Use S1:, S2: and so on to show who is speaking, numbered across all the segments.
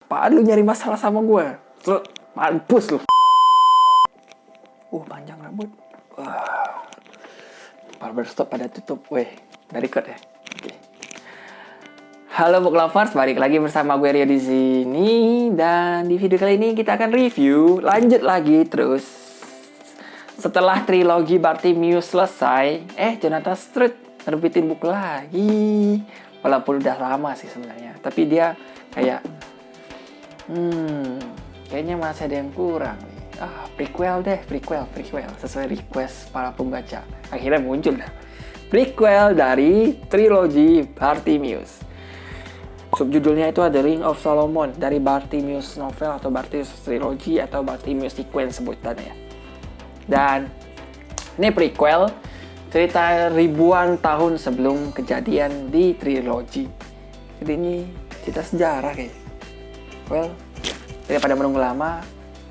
S1: Apaan lu nyari masalah sama gue? Lu mampus lu. Panjang rambut. Barbershop pada tutup. Weh, dari record ya. Oke. Halo book lovers, balik lagi bersama gue Rio di sini, dan di video kali ini kita akan review lanjut lagi terus. Setelah trilogi Bartimeus selesai, Jonathan Stroud nerbitin buku lagi. Walaupun udah lama sih sebenarnya, tapi dia kayak kayaknya masih ada yang kurang nih. Prequel sesuai request para pembaca. Akhirnya muncul dah prequel dari trilogi Bartimeus. Subjudulnya itu ada Ring of Solomon, dari Bartimeus novel atau Bartimeus trilogy atau Bartimeus sequence sebutannya. Dan ini prequel, cerita ribuan tahun sebelum kejadian di trilogi. Jadi ini cerita sejarah kayak. Well, daripada menunggu lama,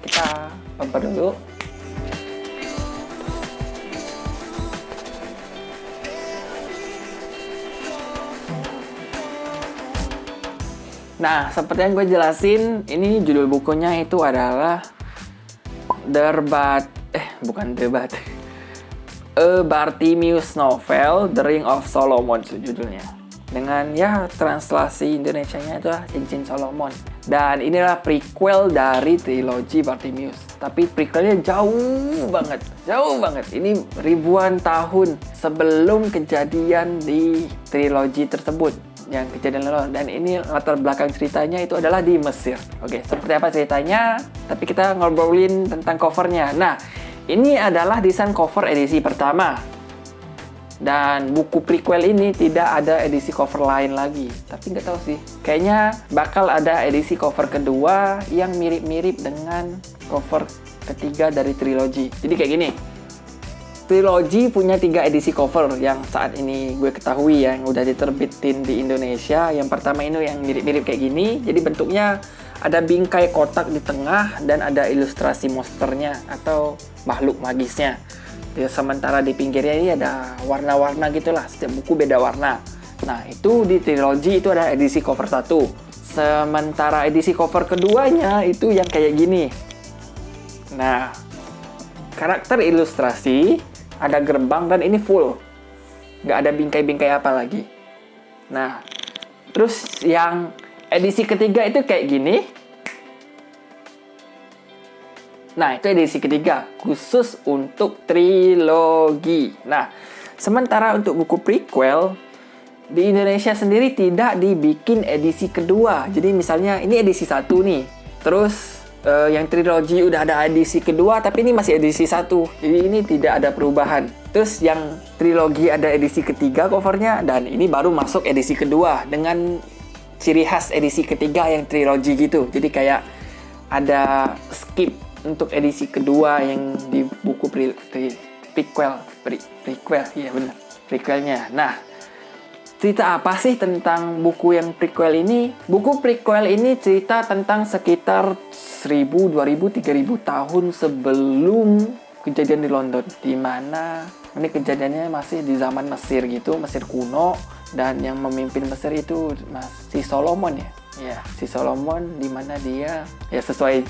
S1: kita bumper dulu. Nah, seperti yang gue jelasin, ini judul bukunya itu adalah A Bartimeus Novel, The Ring of Solomon judulnya. Dengan translasi Indonesianya itu Cincin Solomon. Dan inilah prequel dari trilogi Bartimeus. Tapi prequelnya jauh banget. Ini ribuan tahun sebelum kejadian di trilogi tersebut. Yang kejadian lalu, dan ini latar belakang ceritanya itu adalah di Mesir. Oke, seperti apa ceritanya? Tapi kita ngobrolin tentang covernya. Nah, ini adalah desain cover edisi pertama. Dan buku prequel ini tidak ada edisi cover lain lagi. Tapi nggak tahu sih. Kayaknya bakal ada edisi cover kedua yang mirip-mirip dengan cover ketiga dari trilogi. Jadi kayak gini. Trilogi punya 3 edisi cover yang saat ini gue ketahui yang udah diterbitin di Indonesia. Yang pertama ini yang mirip-mirip kayak gini. Jadi bentuknya ada bingkai kotak di tengah dan ada ilustrasi monsternya atau makhluk magisnya. Sementara di pinggirnya ini ada warna-warna gitulah. Setiap buku beda warna. Nah, itu di trilogi itu ada edisi cover 1. Sementara edisi cover keduanya itu yang kayak gini. Nah, karakter ilustrasi, ada gerbang, dan ini full. Nggak ada bingkai-bingkai apa lagi. Nah, terus yang edisi ketiga itu kayak gini. Nah, itu edisi ketiga, khusus untuk trilogi. Nah, sementara untuk buku prequel, di Indonesia sendiri tidak dibikin edisi kedua. Jadi misalnya ini edisi 1 nih. Terus yang trilogi udah ada edisi kedua, tapi ini masih edisi 1. Jadi ini tidak ada perubahan. Terus yang trilogi ada edisi ketiga covernya, dan ini baru masuk edisi kedua dengan ciri khas edisi ketiga yang trilogi gitu. Jadi kayak ada skip untuk edisi kedua yang di buku prequel. Iya benar, prequelnya. Nah, cerita apa sih tentang buku yang prequel ini? Buku prequel ini cerita tentang sekitar 1000, 2000, 3000 tahun sebelum kejadian di London. Di mana ini kejadiannya masih di zaman Mesir gitu, Mesir kuno. Dan yang memimpin Mesir itu si Solomon ya. Ya, si Solomon, di mana dia sesuai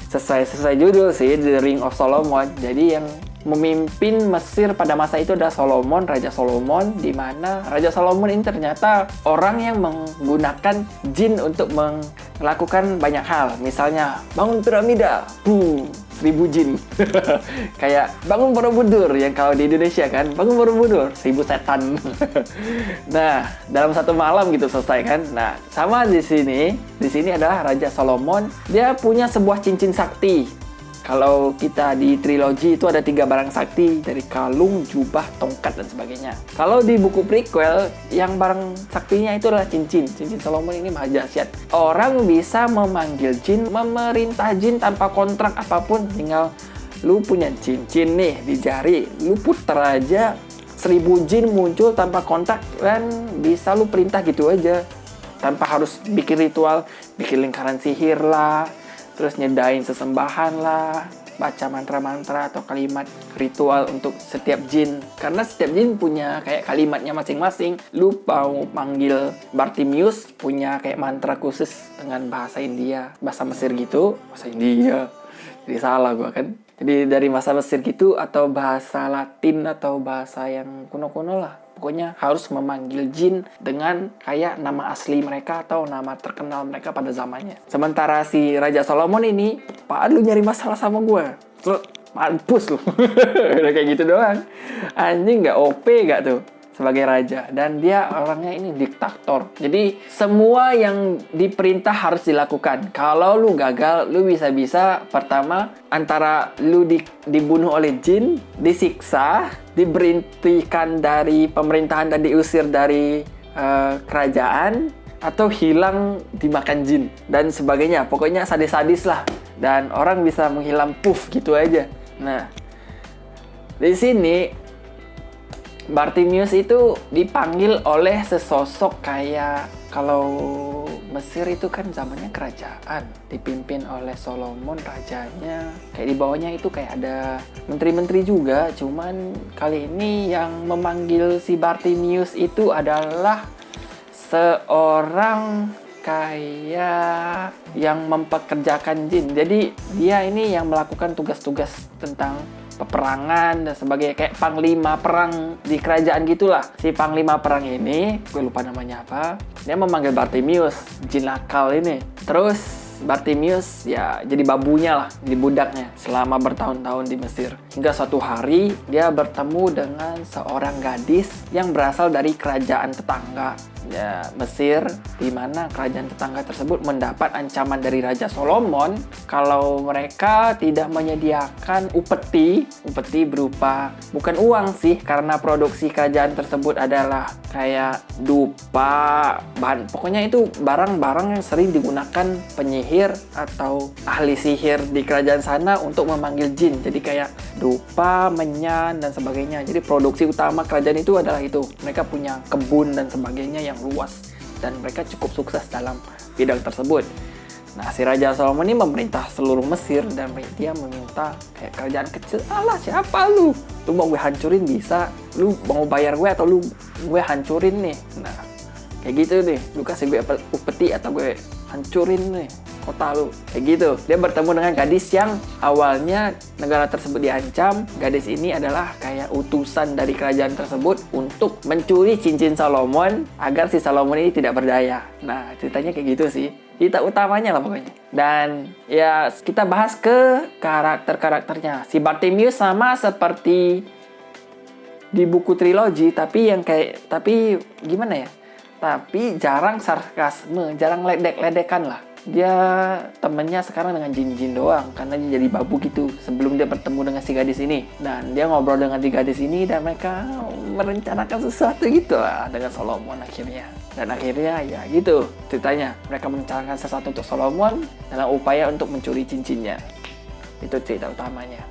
S1: judul sih, The Ring of Solomon. Jadi yang memimpin Mesir pada masa itu adalah Solomon, Raja Solomon, di mana Raja Solomon ini ternyata orang yang menggunakan jin untuk melakukan banyak hal. Misalnya bangun piramida, 1000 jin. Kayak bangun Borobudur yang kalau di Indonesia kan, bangun Borobudur, 1000 setan. Nah, dalam satu malam gitu selesai kan. Nah, sama di sini adalah Raja Solomon, dia punya sebuah cincin sakti. Kalau kita di trilogi itu ada 3 barang sakti, dari kalung, jubah, tongkat, dan sebagainya. Kalau di buku prequel, yang barang saktinya itu adalah cincin. Cincin Solomon ini maha dahsyat. Orang bisa memanggil jin, memerintah jin tanpa kontrak apapun. Tinggal lu punya cincin nih di jari, lu puter aja, 1000 jin muncul tanpa kontrak, dan bisa lu perintah gitu aja. Tanpa harus bikin ritual, bikin lingkaran sihir lah, terus nyedain sesembahan lah, baca mantra-mantra atau kalimat ritual untuk setiap jin. Karena setiap jin punya kayak kalimatnya masing-masing. Lu mau panggil Bartimius punya kayak mantra khusus dengan bahasa India, bahasa Mesir gitu, bahasa India. Jadi salah gua kan. Jadi dari bahasa Mesir gitu atau bahasa Latin atau bahasa yang kuno-kuno lah. Pokoknya harus memanggil jin dengan kayak nama asli mereka atau nama terkenal mereka pada zamannya. Sementara si Raja Solomon ini, Pak, lu nyari masalah sama gue. Terus, mampus lu. Udah kayak gitu doang. Anjing gak OP gak tuh sebagai raja. Dan dia orangnya ini diktator. Jadi semua yang diperintah harus dilakukan. Kalau lu gagal, lu bisa-bisa pertama antara lu dibunuh oleh jin, disiksa, diberhentikan dari pemerintahan dan diusir dari kerajaan, atau hilang dimakan jin dan sebagainya. Pokoknya sadis-sadis lah. Dan orang bisa menghilang puff gitu aja. Nah, di sini Bartimius itu dipanggil oleh sesosok kayak, kalau Mesir itu kan zamannya kerajaan dipimpin oleh Solomon rajanya, kayak di bawahnya itu kayak ada menteri-menteri juga. Cuman kali ini yang memanggil si Bartimius itu adalah seorang kayak yang mempekerjakan jin. Jadi dia ini yang melakukan tugas-tugas tentang peperangan dan sebagainya, kayak panglima perang di kerajaan gitulah. Si panglima perang ini, gue lupa namanya apa, dia memanggil Bartimius, jin nakal ini. Terus Bartimius ya jadi babunya lah, jadi budaknya selama bertahun-tahun di Mesir. Hingga suatu hari dia bertemu dengan seorang gadis yang berasal dari kerajaan tetangga ya, Mesir, di mana kerajaan tetangga tersebut mendapat ancaman dari Raja Solomon kalau mereka tidak menyediakan upeti berupa bukan uang sih, karena produksi kerajaan tersebut adalah kayak dupa, bahan pokoknya itu barang-barang yang sering digunakan penyihir atau ahli sihir di kerajaan sana untuk memanggil jin. Jadi kayak dupa, menyan dan sebagainya. Jadi produksi utama kerajaan itu adalah itu. Mereka punya kebun dan sebagainya yang luas dan mereka cukup sukses dalam bidang tersebut. Nah, si Raja Solomon ini memerintah seluruh Mesir dan dia meminta kayak kerajaan kecil, alah siapa lu? Lu mau gue hancurin bisa, lu mau bayar gue atau lu gue hancurin nih. Nah, kayak gitu nih, lu kasih gue upeti atau gue hancurin nih kota lu, kayak gitu. Dia bertemu dengan gadis yang awalnya negara tersebut diancam. Gadis ini adalah kayak utusan dari kerajaan tersebut untuk mencuri cincin Solomon agar si Solomon ini tidak berdaya. Nah, ceritanya kayak gitu sih. Cerita utamanya lah pokoknya. Dan ya kita bahas ke karakter-karakternya. Si Bartimius sama seperti di buku trilogi, tapi gimana ya? Tapi jarang sarkasme, jarang ledek-ledekan lah. Dia temennya sekarang dengan jin-jin doang, karena dia jadi babu gitu sebelum dia bertemu dengan si gadis ini. Dan dia ngobrol dengan si gadis ini dan mereka merencanakan sesuatu gitu lah dengan Solomon akhirnya. Dan akhirnya ya gitu ceritanya, mereka merencanakan sesuatu untuk Solomon dalam upaya untuk mencuri cincinnya. Itu cerita utamanya.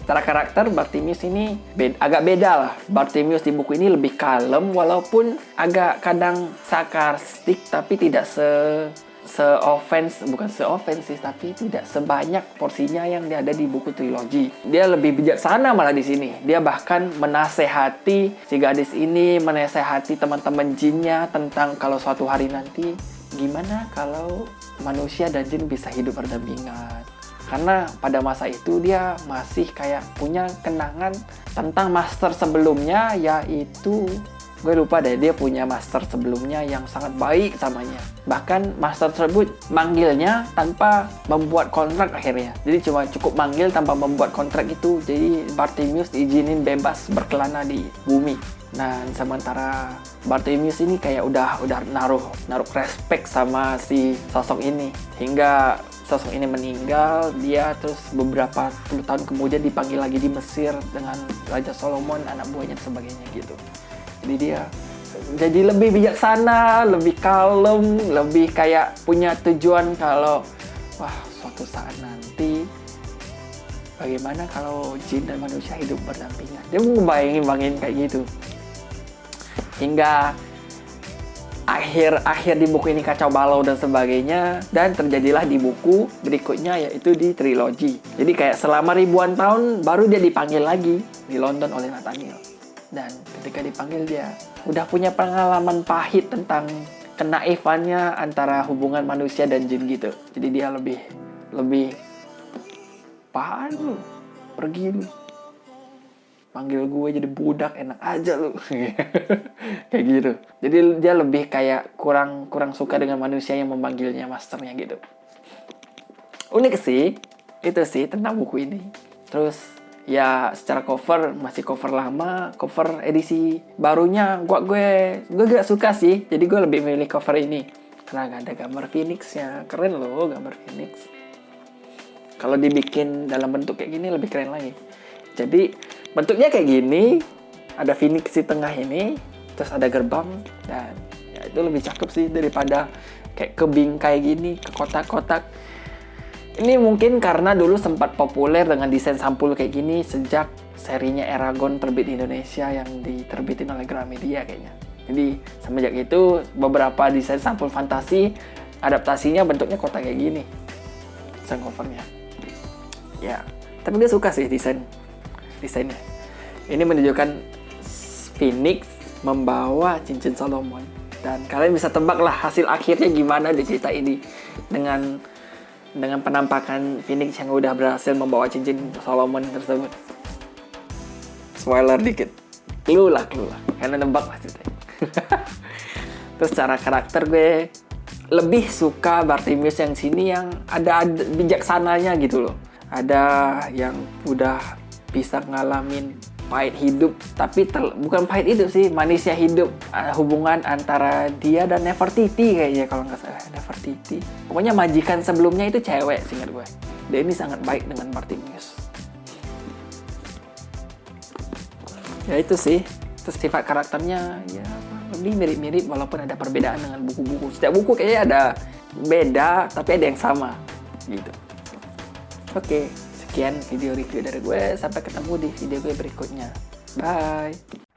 S1: Secara karakter Bartimius ini agak beda lah. Bartimius di buku ini lebih kalem walaupun agak kadang sarkastik, tapi tidak bukan se-offense tapi tidak sebanyak porsinya yang ada di buku trilogi. Dia lebih bijaksana malah di sini. Dia bahkan menasehati si gadis ini, menasehati teman-teman jinnya tentang kalau suatu hari nanti gimana kalau manusia dan jin bisa hidup berdampingan. Karena pada masa itu dia masih kayak punya kenangan tentang master sebelumnya, yaitu gue lupa deh, dia punya master sebelumnya yang sangat baik samanya. Bahkan master tersebut manggilnya tanpa membuat kontrak akhirnya. Jadi cuma cukup manggil tanpa membuat kontrak itu. Jadi Bartimius diizinin bebas berkelana di bumi. Nah, sementara Bartimius ini kayak udah naruh respect sama si sosok ini. Hingga sosok ini meninggal, dia terus beberapa puluh tahun kemudian dipanggil lagi di Mesir dengan Raja Solomon, anak buahnya dan sebagainya gitu. Jadi dia jadi lebih bijaksana, lebih kalem, lebih kayak punya tujuan kalau wah suatu saat nanti bagaimana kalau jin dan manusia hidup berdampingan. Dia ngebayangin kayak gitu. Hingga akhir di buku ini kacau balau dan sebagainya, dan terjadilah di buku berikutnya, yaitu di trilogi. Jadi kayak selama ribuan tahun baru dia dipanggil lagi di London oleh Nathaniel. Dan ketika dipanggil, dia udah punya pengalaman pahit tentang kenaifannya antara hubungan manusia dan jin gitu. Jadi dia lebih apaan lu? Pergi lu. Panggil gue jadi budak, enak aja lu. Kayak gitu. Jadi dia lebih kayak kurang suka dengan manusia yang memanggilnya masternya gitu. Unik sih. Itu sih tentang buku ini. Terus ya secara cover masih cover lama, cover edisi barunya gue gak suka sih. Jadi gue lebih milih cover ini karena gak ada gambar Phoenix-nya. Keren loh gambar Phoenix. Kalau dibikin dalam bentuk kayak gini lebih keren lagi. Jadi bentuknya kayak gini, ada Phoenix di tengah ini, terus ada gerbang, dan ya itu lebih cakep sih daripada kayak kebingkai gini, ke kotak-kotak. Ini mungkin karena dulu sempat populer dengan desain sampul kayak gini sejak serinya Eragon terbit di Indonesia yang diterbitin oleh Gramedia kayaknya. Jadi semenjak itu beberapa desain sampul fantasi adaptasinya bentuknya kotak kayak gini, desain covernya. Ya, tapi gue suka sih desainnya. Ini menunjukkan Phoenix membawa cincin Solomon, dan kalian bisa tebak lah hasil akhirnya gimana di cerita ini dengan penampakan Phoenix yang udah berhasil membawa cincin Solomon tersebut. Spoiler dikit, clue lah kalian nebak lah ceritanya. Terus secara karakter gue lebih suka Bartimius yang sini, yang ada bijaksananya gitu loh. Ada yang udah bisa ngalamin pahit hidup, tapi bukan pahit hidup sih, manisnya hidup. Hubungan antara dia dan Nefertiti kayaknya, kalau nggak salah Nefertiti. Pokoknya majikan sebelumnya itu cewek, seingat gue. Dia ini sangat baik dengan Bartimius. Ya itu sih. Terus sifat karakternya ya lebih mirip-mirip walaupun ada perbedaan dengan buku-buku. Setiap buku kayaknya ada beda, tapi ada yang sama gitu. Oke, sekian video review dari gue. Sampai ketemu di video gue berikutnya. Bye.